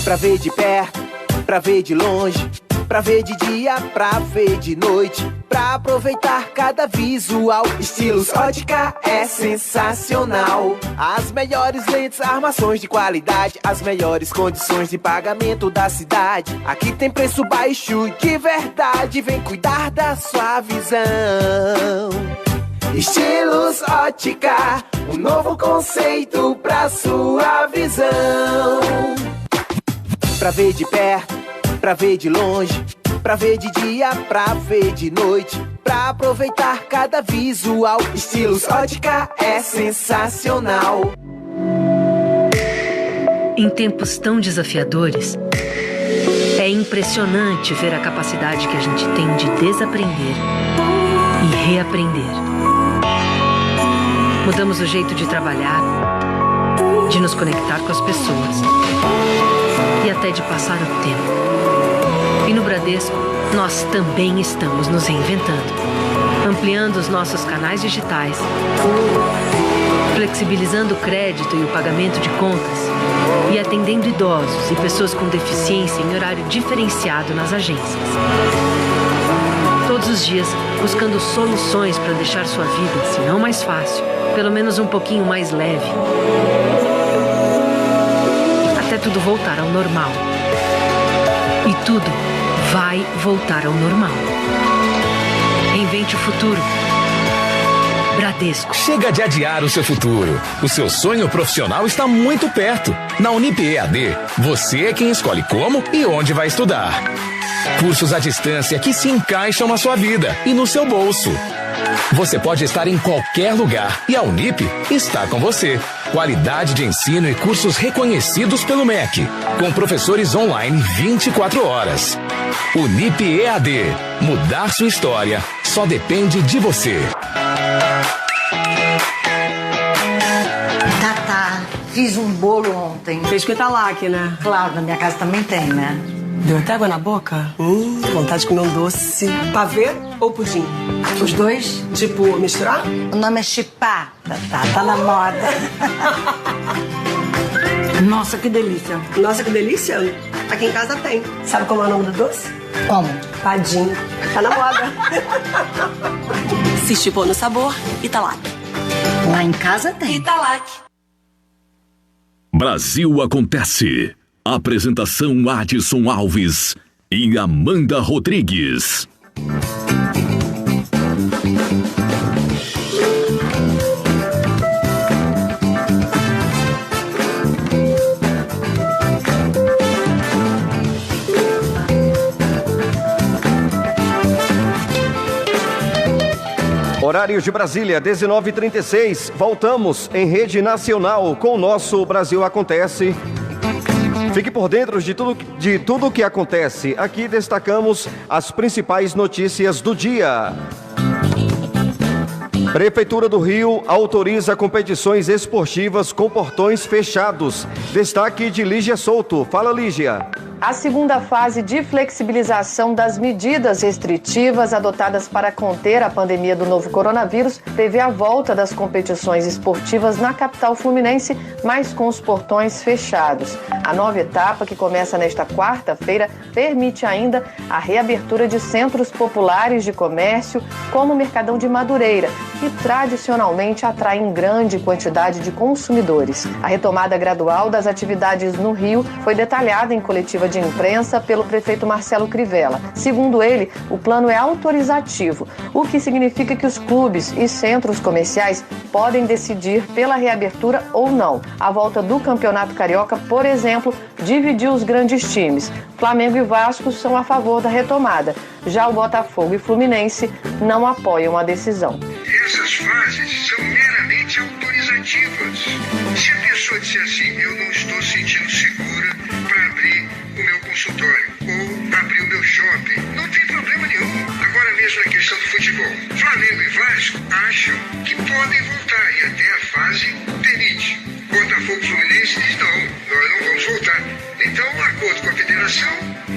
Pra ver de perto, pra ver de longe, pra ver de dia, pra ver de noite, pra aproveitar cada visual. Estilos Ótica é sensacional. As melhores lentes, armações de qualidade, as melhores condições de pagamento da cidade. Aqui tem preço baixo de verdade, vem cuidar da sua visão. Estilos Ótica, um novo conceito pra sua visão. Pra ver de perto, pra ver de longe, pra ver de dia, pra ver de noite, pra aproveitar cada visual. Estilos Ótica é sensacional. Em tempos tão desafiadores, é impressionante ver a capacidade que a gente tem de desaprender e reaprender. Mudamos o jeito de trabalhar, de nos conectar com as pessoas e até de passar o tempo. E no Bradesco, nós também estamos nos reinventando, ampliando os nossos canais digitais, flexibilizando o crédito e o pagamento de contas e atendendo idosos e pessoas com deficiência em horário diferenciado nas agências. Todos os dias, buscando soluções para deixar sua vida, se não mais fácil, pelo menos um pouquinho mais leve. Até tudo voltar ao normal. E tudo vai voltar ao normal. Reinvente o futuro. Bradesco. Chega de adiar o seu futuro. O seu sonho profissional está muito perto. Na Unip EAD, você é quem escolhe como e onde vai estudar. Cursos à distância que se encaixam na sua vida e no seu bolso. Você pode estar em qualquer lugar e a Unip está com você. Qualidade de ensino e cursos reconhecidos pelo MEC, com professores online 24 horas. Unip EAD. Mudar sua história só depende de você. Tá. Fiz um bolo ontem. Fez com Italac, né? Claro, na minha casa também tem, né? Deu até água na boca? Vontade de comer um doce. Pavê ou pudim? Os dois? Tipo, misturar? O nome é chipá. Tá na moda. Nossa, que delícia. Nossa, que delícia. Aqui em casa tem. Sabe como é o nome do doce? Como? Padim. Tá na moda. Se chipou no sabor, Italac. Lá em casa tem. Italac. Brasil Acontece. Apresentação Adson Alves e Amanda Rodrigues. Horário de Brasília, 19h36. Voltamos em rede nacional com o nosso Brasil Acontece. Fique por dentro de tudo que acontece. Aqui destacamos as principais notícias do dia. Prefeitura do Rio autoriza competições esportivas com portões fechados. Destaque de Lígia Souto. Fala, Lígia. A segunda fase de flexibilização das medidas restritivas adotadas para conter a pandemia do novo coronavírus prevê a volta das competições esportivas na capital fluminense, mas com os portões fechados. A nova etapa, que começa nesta quarta-feira, permite ainda a reabertura de centros populares de comércio, como o Mercadão de Madureira, que tradicionalmente atraem grande quantidade de consumidores. A retomada gradual das atividades no Rio foi detalhada em coletiva de imprensa pelo prefeito Marcelo Crivella. Segundo ele, o plano é autorizativo, o que significa que os clubes e centros comerciais podem decidir pela reabertura ou não. A volta do Campeonato Carioca, por exemplo, dividiu os grandes times. Flamengo e Vasco são a favor da retomada. Já o Botafogo e Fluminense não apoiam a decisão. Essas fases são meramente autorizativas. Se a pessoa disser assim, eu não estou sentindo segura para abrir o meu consultório ou abrir o meu shopping, não tem problema nenhum. Agora mesmo na questão do futebol, Flamengo e Vasco acham que podem voltar e até a fase permite. Botafogo e Fluminense diz não, nós não vamos voltar. Então, o acordo com a federação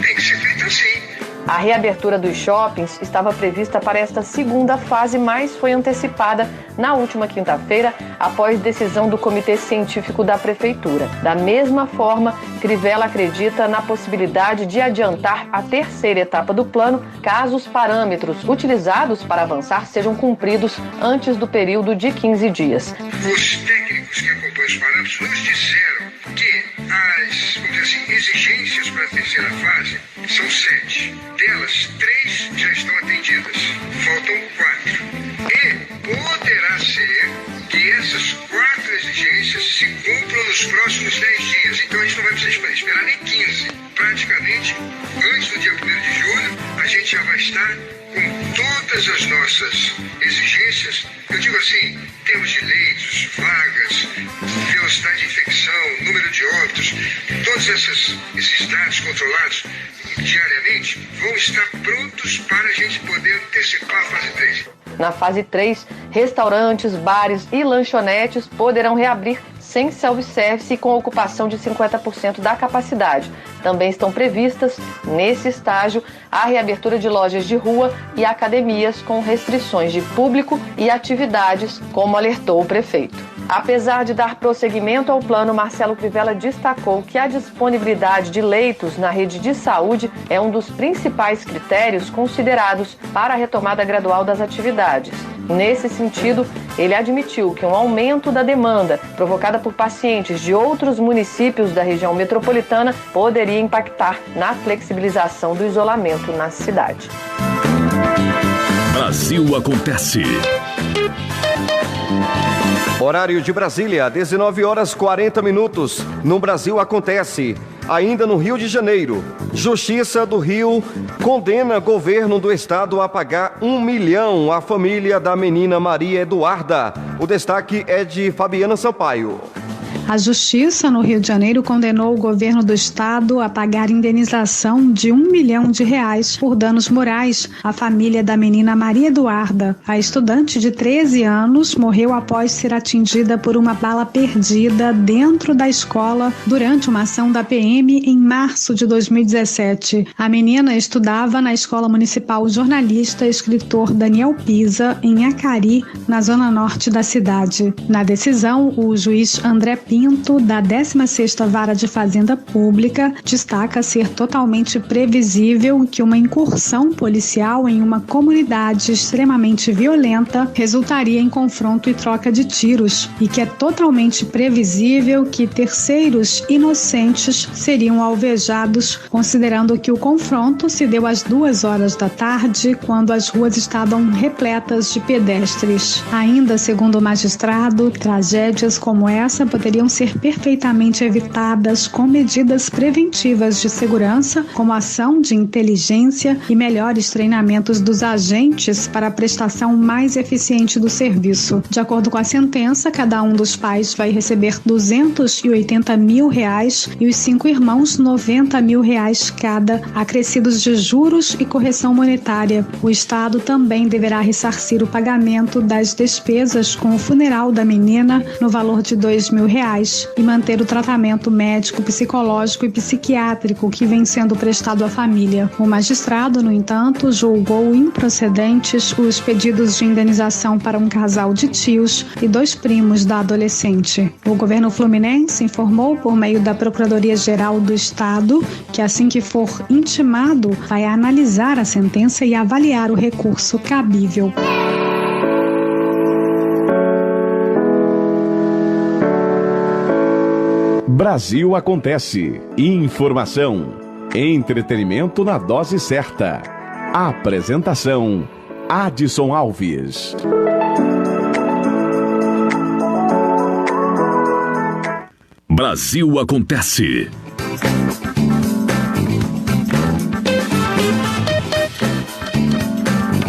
tem que ser feito assim. A reabertura dos shoppings estava prevista para esta segunda fase, mas foi antecipada na última quinta-feira, após decisão do Comitê Científico da Prefeitura. Da mesma forma, Crivella acredita na possibilidade de adiantar a terceira etapa do plano, caso os parâmetros utilizados para avançar sejam cumpridos antes do período de 15 dias. Os técnicos que acompanham os parâmetros nos disseram que as, vamos dizer assim, exigências para a terceira fase são 7. Delas, 3 já estão atendidas. Faltam 4. E poderá ser que essas 4 exigências se cumpram nos próximos 10 dias. Então a gente não vai precisar esperar nem 15. Praticamente, antes do dia 1º de julho, a gente já vai estar com todas as nossas exigências. Eu digo assim, termos de leitos, vagas, velocidade de infecção, número de óbitos, todos esses dados controlados diariamente vão estar prontos para a gente poder antecipar a fase 3. Na fase 3, restaurantes, bares e lanchonetes poderão reabrir sem self-service e com ocupação de 50% da capacidade. Também estão previstas, nesse estágio, a reabertura de lojas de rua e academias com restrições de público e atividades, como alertou o prefeito. Apesar de dar prosseguimento ao plano, Marcelo Crivella destacou que a disponibilidade de leitos na rede de saúde é um dos principais critérios considerados para a retomada gradual das atividades. Nesse sentido, ele admitiu que um aumento da demanda provocada por pacientes de outros municípios da região metropolitana poderia impactar na flexibilização do isolamento na cidade. Brasil acontece. Horário de Brasília, 19h40. No Brasil acontece. Ainda no Rio de Janeiro, Justiça do Rio condena governo do estado a pagar R$1 milhão à família da menina Maria Eduarda. O destaque é de Fabiana Sampaio. A Justiça no Rio de Janeiro condenou o governo do estado a pagar indenização de R$1 milhão por danos morais à família da menina Maria Eduarda. A estudante de 13 anos morreu após ser atingida por uma bala perdida dentro da escola durante uma ação da PM em março de 2017. A menina estudava na Escola Municipal Jornalista e Escritor Daniel Pisa, em Acari, na zona norte da cidade. Na decisão, o juiz André Pinto, da 16ª Vara de Fazenda Pública, destaca ser totalmente previsível que uma incursão policial em uma comunidade extremamente violenta resultaria em confronto e troca de tiros, e que é totalmente previsível que terceiros inocentes seriam alvejados, considerando que o confronto se deu às 2h da tarde, quando as ruas estavam repletas de pedestres. Ainda, segundo o magistrado, tragédias como essa poderiam ser perfeitamente evitadas com medidas preventivas de segurança, como ação de inteligência e melhores treinamentos dos agentes para a prestação mais eficiente do serviço. De acordo com a sentença, cada um dos pais vai receber R$280 mil e os 5 irmãos R$90 mil cada, acrescidos de juros e correção monetária. O Estado também deverá ressarcir o pagamento das despesas com o funeral da menina no valor de R$2 mil sociais e manter o tratamento médico, psicológico e psiquiátrico que vem sendo prestado à família. O magistrado, no entanto, julgou improcedentes os pedidos de indenização para um casal de tios e 2 primos da adolescente. O governo fluminense informou por meio da Procuradoria-Geral do Estado que, assim que for intimado, vai analisar a sentença e avaliar o recurso cabível. Brasil Acontece. Informação. Entretenimento na dose certa. Apresentação: Adson Alves. Brasil Acontece.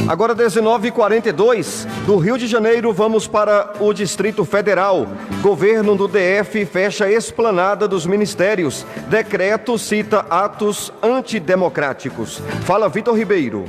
Agora 19h42, do Rio de Janeiro vamos para o Distrito Federal. Governo do DF fecha a esplanada dos ministérios. Decreto cita atos antidemocráticos. Fala Vitor Ribeiro.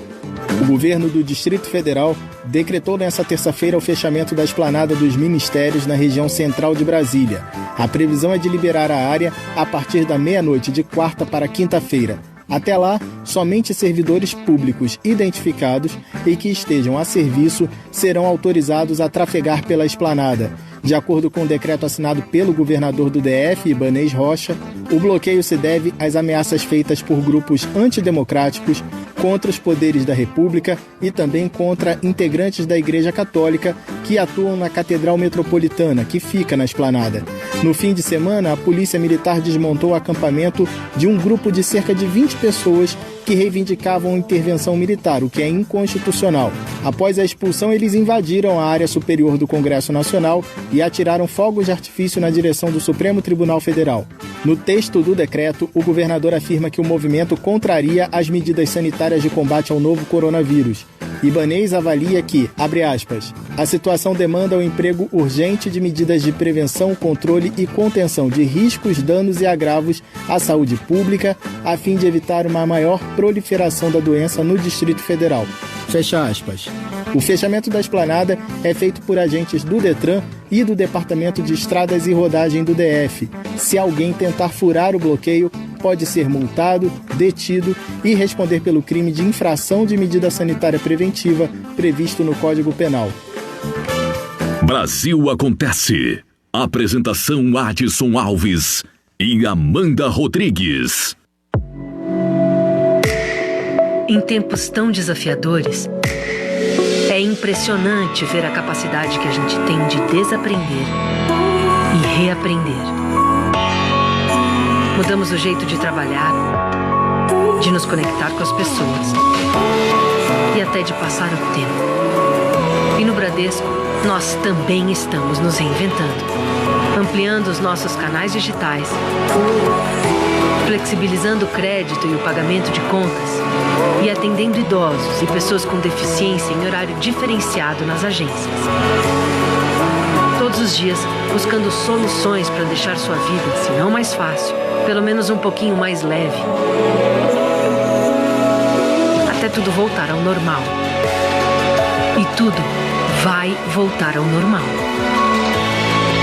O governo do Distrito Federal decretou nesta terça-feira o fechamento da esplanada dos ministérios na região central de Brasília. A previsão é de liberar a área a partir da meia-noite de quarta para quinta-feira. Até lá, somente servidores públicos identificados e que estejam a serviço serão autorizados a trafegar pela esplanada. De acordo com o decreto assinado pelo governador do DF, Ibanez Rocha, o bloqueio se deve às ameaças feitas por grupos antidemocráticos contra os poderes da República e também contra integrantes da Igreja Católica que atuam na Catedral Metropolitana, que fica na esplanada. No fim de semana, a Polícia Militar desmontou o acampamento de um grupo de cerca de 20 pessoas que reivindicavam intervenção militar, o que é inconstitucional. Após a expulsão, eles invadiram a área superior do Congresso Nacional e atiraram fogos de artifício na direção do Supremo Tribunal Federal. No texto do decreto, o governador afirma que o movimento contraria as medidas sanitárias de combate ao novo coronavírus. Ibanez avalia que, abre aspas, a situação demanda o emprego urgente de medidas de prevenção, controle e contenção de riscos, danos e agravos à saúde pública, a fim de evitar uma maior proliferação da doença no Distrito Federal. Fecha aspas. O fechamento da esplanada é feito por agentes do Detran e do Departamento de Estradas e Rodagem do DF. Se alguém tentar furar o bloqueio, pode ser multado, detido e responder pelo crime de infração de medida sanitária preventiva previsto no Código Penal. Brasil Acontece. Apresentação Adson Alves e Amanda Rodrigues. Em tempos tão desafiadores, é impressionante ver a capacidade que a gente tem de desaprender e reaprender. Mudamos o jeito de trabalhar, de nos conectar com as pessoas e até de passar o tempo. E no Bradesco, nós também estamos nos reinventando, ampliando os nossos canais digitais, flexibilizando o crédito e o pagamento de contas e atendendo idosos e pessoas com deficiência em horário diferenciado nas agências. Todos os dias, buscando soluções para deixar sua vida, se não mais fácil, pelo menos um pouquinho mais leve. Até tudo voltar ao normal. E tudo vai voltar ao normal.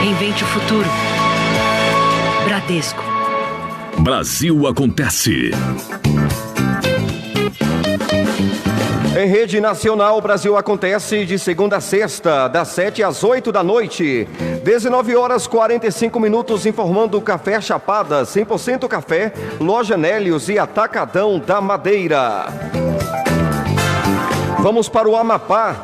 Reinvente o futuro. Bradesco. Brasil Acontece. Em rede nacional, Brasil Acontece de segunda a sexta, das 7 às 8 da noite. 19h45, informando Café Chapada, 100% café, Loja Nélios e Atacadão da Madeira. Vamos para o Amapá.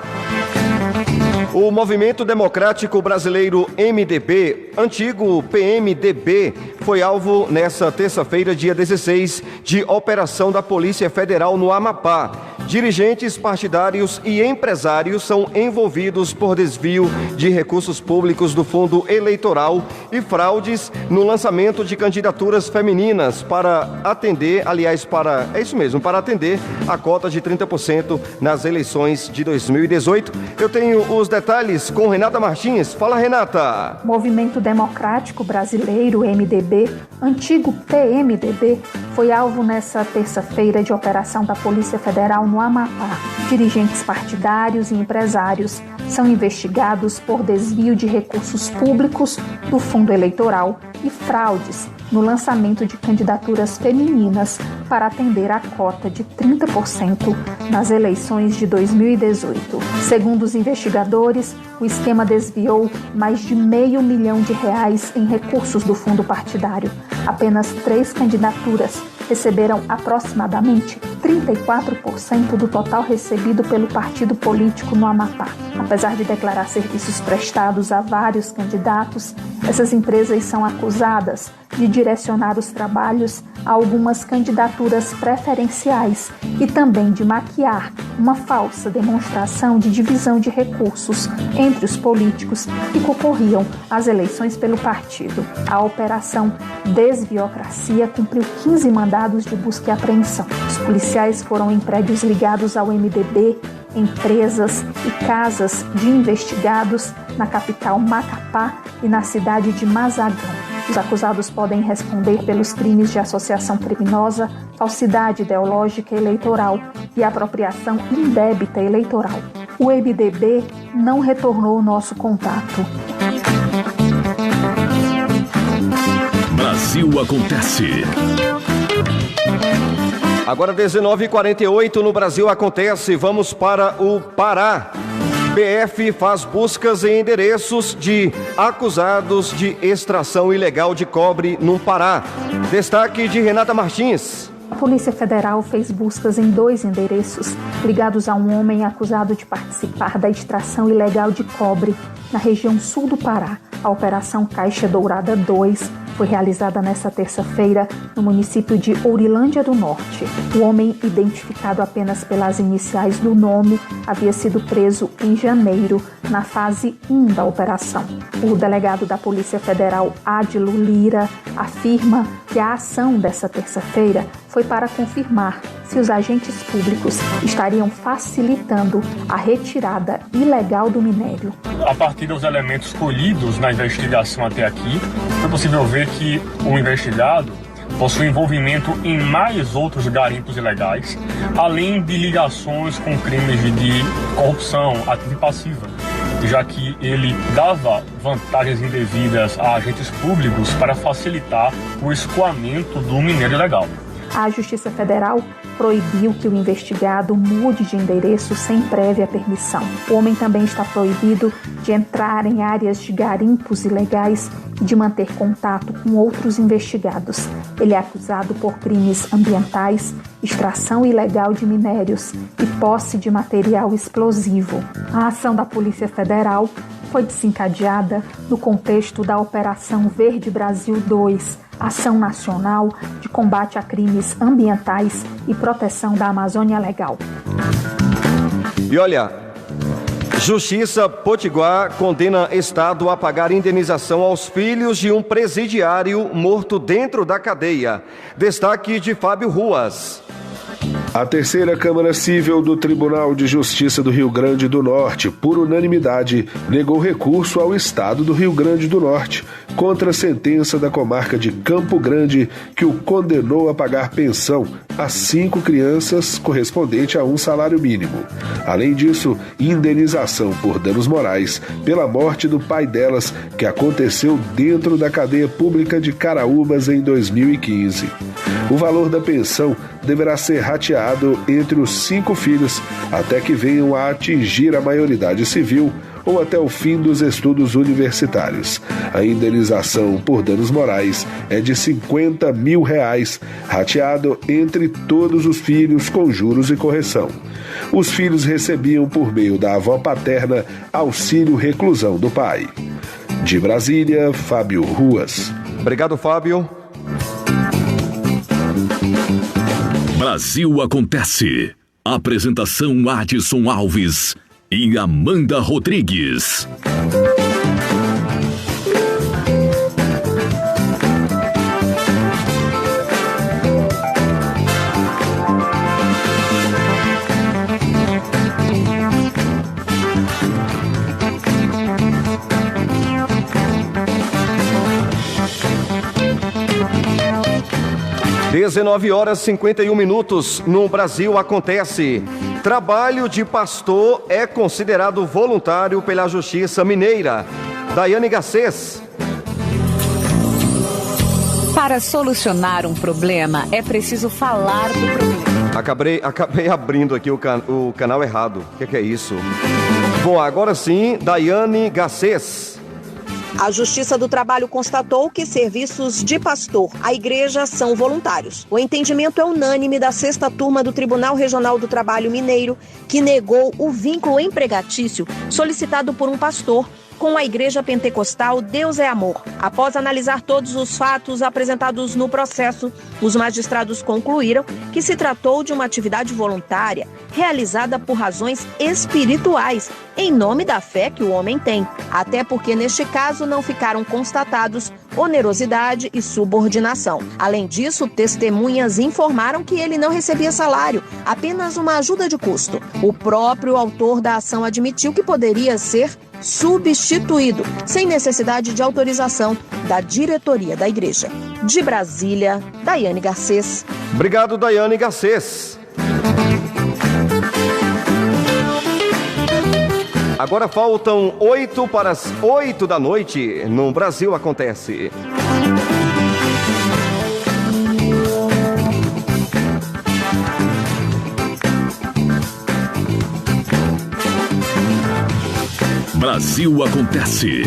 O Movimento Democrático Brasileiro MDB, antigo PMDB, foi alvo nesta terça-feira, dia 16, de operação da Polícia Federal no Amapá. Dirigentes partidários e empresários são envolvidos por desvio de recursos públicos do fundo eleitoral e fraudes no lançamento de candidaturas femininas para atender, para atender a cota de 30% nas eleições de 2018. Eu tenho os detalhes com Renata Martins. Fala, Renata. Movimento Democrático Brasileiro, MDB, MDB, antigo PMDB, foi alvo nesta terça-feira de operação da Polícia Federal no Amapá. Dirigentes partidários e empresários são investigados por desvio de recursos públicos do fundo eleitoral e fraudes no lançamento de candidaturas femininas para atender a cota de 30% nas eleições de 2018. Segundo os investigadores, o esquema desviou mais de R$500 milhão em recursos do fundo partidário. Apenas 3 candidaturas receberam aproximadamente 34% do total recebido pelo partido político no Amapá. Apesar de declarar serviços prestados a vários candidatos, essas empresas são acusadas de direcionar os trabalhos a algumas candidaturas preferenciais e também de maquiar uma falsa demonstração de divisão de recursos entre os políticos que concorriam às eleições pelo partido. A Operação Desviocracia cumpriu 15 mandados de busca e apreensão. Os policiais foram em prédios ligados ao MDB, empresas e casas de investigados na capital Macapá e na cidade de Mazagão. Os acusados podem responder pelos crimes de associação criminosa, falsidade ideológica eleitoral e apropriação indébita eleitoral. O MDB não retornou o nosso contato. Brasil Acontece. Agora 19h48 no Brasil Acontece. Vamos para o Pará. PF faz buscas em endereços de acusados de extração ilegal de cobre no Pará. Destaque de Renata Martins. A Polícia Federal fez buscas em 2 endereços ligados a um homem acusado de participar da extração ilegal de cobre na região sul do Pará. A Operação Caixa Dourada 2 foi realizada nesta terça-feira no município de Ourilândia do Norte. O homem, identificado apenas pelas iniciais do nome, havia sido preso em janeiro, na fase 1 da operação. O delegado da Polícia Federal, Adilo Lira, afirma que a ação dessa terça-feira foi para confirmar se os agentes públicos estariam facilitando a retirada ilegal do minério. A partir dos elementos colhidos na investigação até aqui, foi possível ver que o investigado possui envolvimento em mais outros garimpos ilegais, além de ligações com crimes de corrupção ativa e passiva, já que ele dava vantagens indevidas a agentes públicos para facilitar o escoamento do minério ilegal. A Justiça Federal proibiu que o investigado mude de endereço sem prévia permissão. O homem também está proibido de entrar em áreas de garimpos ilegais e de manter contato com outros investigados. Ele é acusado por crimes ambientais, extração ilegal de minérios e posse de material explosivo. A ação da Polícia Federal foi desencadeada no contexto da Operação Verde Brasil 2, Ação Nacional de Combate a Crimes Ambientais e Proteção da Amazônia Legal. E olha, Justiça Potiguar condena Estado a pagar indenização aos filhos de um presidiário morto dentro da cadeia. Destaque de Fábio Ruas. A terceira Câmara Cível do Tribunal de Justiça do Rio Grande do Norte, por unanimidade, negou recurso ao Estado do Rio Grande do Norte contra a sentença da comarca de Campo Grande que o condenou a pagar pensão a 5 crianças, correspondente a um salário mínimo. Além disso, indenização por danos morais pela morte do pai delas, que aconteceu dentro da cadeia pública de Caraúbas em 2015. O valor da pensão deverá ser rateado entre os 5 filhos até que venham a atingir a maioridade civil ou até o fim dos estudos universitários. A indenização por danos morais é de R$50 mil, rateado entre todos os filhos com juros e correção. Os filhos recebiam por meio da avó paterna auxílio reclusão do pai. De Brasília, Fábio Ruas. Obrigado, Fábio. Brasil Acontece. Apresentação Adson Alves e Amanda Rodrigues. 19h51 no Brasil acontece. Trabalho de pastor é considerado voluntário pela Justiça Mineira. Daiane Garcês. Para solucionar um problema, é preciso falar do problema. Acabei abrindo aqui o canal errado. O que é isso? Bom, agora sim, Daiane Garcês. A Justiça do Trabalho constatou que serviços de pastor à igreja são voluntários. O entendimento é unânime da 6ª turma do Tribunal Regional do Trabalho Mineiro, que negou o vínculo empregatício solicitado por um pastor com a Igreja Pentecostal Deus é Amor. Após analisar todos os fatos apresentados no processo, os magistrados concluíram que se tratou de uma atividade voluntária realizada por razões espirituais, em nome da fé que o homem tem. Até porque, neste caso, não ficaram constatados onerosidade e subordinação. Além disso, testemunhas informaram que ele não recebia salário, apenas uma ajuda de custo. O próprio autor da ação admitiu que poderia ser substituído, sem necessidade de autorização da diretoria da igreja. De Brasília, Daiane Garcês. Obrigado, Daiane Garcês. Agora faltam 8 para as 8 da noite. No Brasil acontece. Brasil acontece.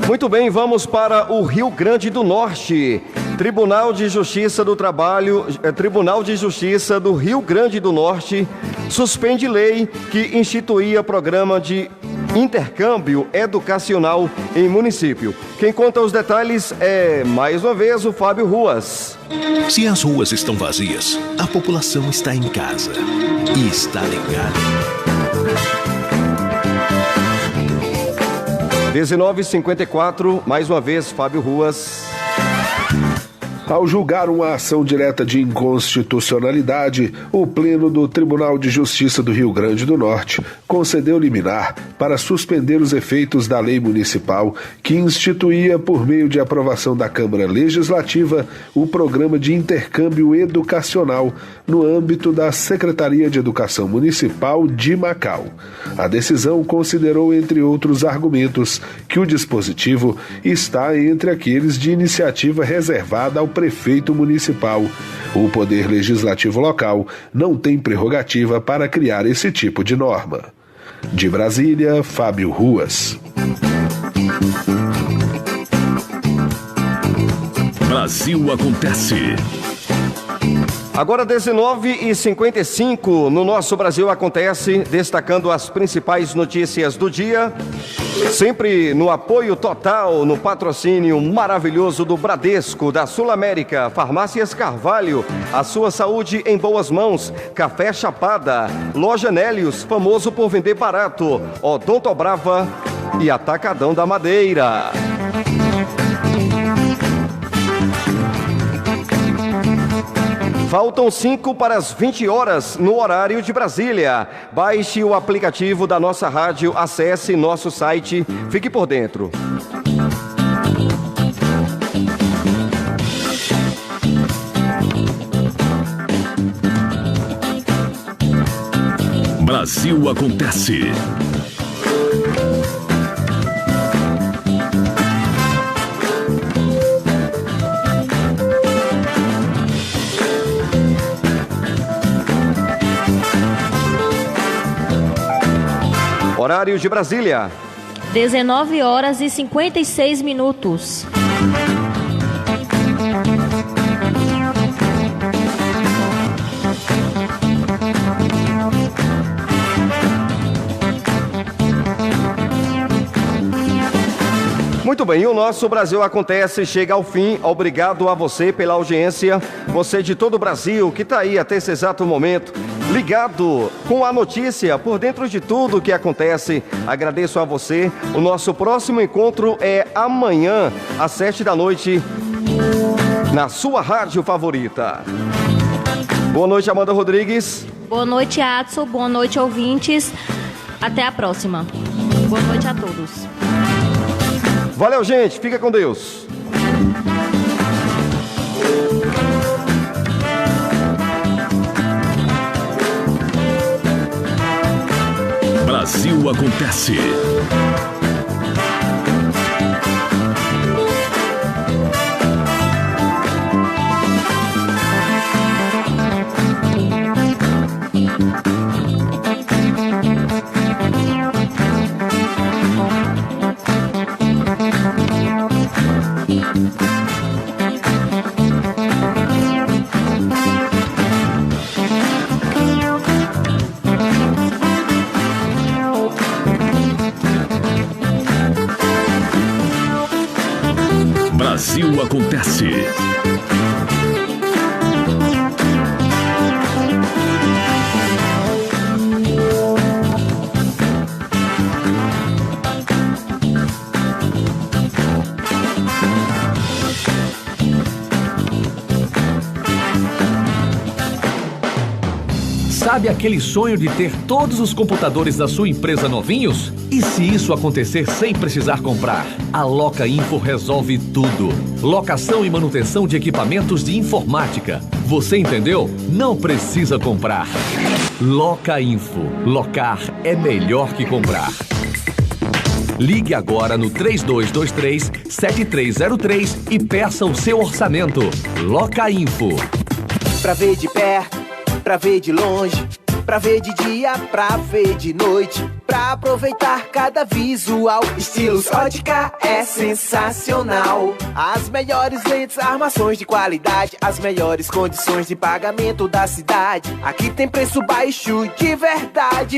Muito bem, vamos para o Rio Grande do Norte. Tribunal de Justiça do Trabalho, Tribunal de Justiça do Rio Grande do Norte suspende lei que instituía programa de intercâmbio educacional em município. Quem conta os detalhes é, mais uma vez, o Fábio Ruas. Se as ruas estão vazias, a população está em casa e está ligada. 19h54, mais uma vez, Fábio Ruas. Ao julgar uma ação direta de inconstitucionalidade, o Pleno do Tribunal de Justiça do Rio Grande do Norte concedeu liminar para suspender os efeitos da lei municipal que instituía, por meio de aprovação da Câmara Legislativa, o programa de intercâmbio educacional no âmbito da Secretaria de Educação Municipal de Macau. A decisão considerou, entre outros argumentos, que o dispositivo está entre aqueles de iniciativa reservada ao prefeito municipal. O Poder Legislativo local não tem prerrogativa para criar esse tipo de norma. De Brasília, Fábio Ruas. Brasil acontece. Agora 19h55, no nosso Brasil acontece, destacando as principais notícias do dia, sempre no apoio total, no patrocínio maravilhoso do Bradesco, da Sul América, Farmácias Carvalho, a sua saúde em boas mãos, Café Chapada, Loja Nélios, famoso por vender barato, Odonto Brava e Atacadão da Madeira. Faltam 5 para as 20 horas no horário de Brasília. Baixe o aplicativo da nossa rádio, acesse nosso site, fique por dentro. Brasil acontece. Horário de Brasília. 19h56. Muito bem, e o nosso Brasil Acontece chega ao fim. Obrigado a você pela audiência, você de todo o Brasil que está aí até esse exato momento, ligado com a notícia, por dentro de tudo que acontece. Agradeço a você. O nosso próximo encontro é amanhã, às 7 da noite, na sua rádio favorita. Boa noite, Amanda Rodrigues. Boa noite, Adson. Boa noite, ouvintes. Até a próxima. Boa noite a todos. Valeu, gente. Fica com Deus. Brasil Acontece. Brasil Acontece. Sabe aquele sonho de ter todos os computadores da sua empresa novinhos? E se isso acontecer sem precisar comprar? A Loca Info resolve tudo. Locação e manutenção de equipamentos de informática. Você entendeu? Não precisa comprar. Loca Info. Locar é melhor que comprar. Ligue agora no 3223-7303 e peça o seu orçamento. Loca Info. Pra ver de perto, pra ver de longe, pra ver de dia, pra ver de noite, pra aproveitar cada visual. Estilos Ótica é sensacional. As melhores lentes, armações de qualidade, as melhores condições de pagamento da cidade. Aqui tem preço baixo de verdade.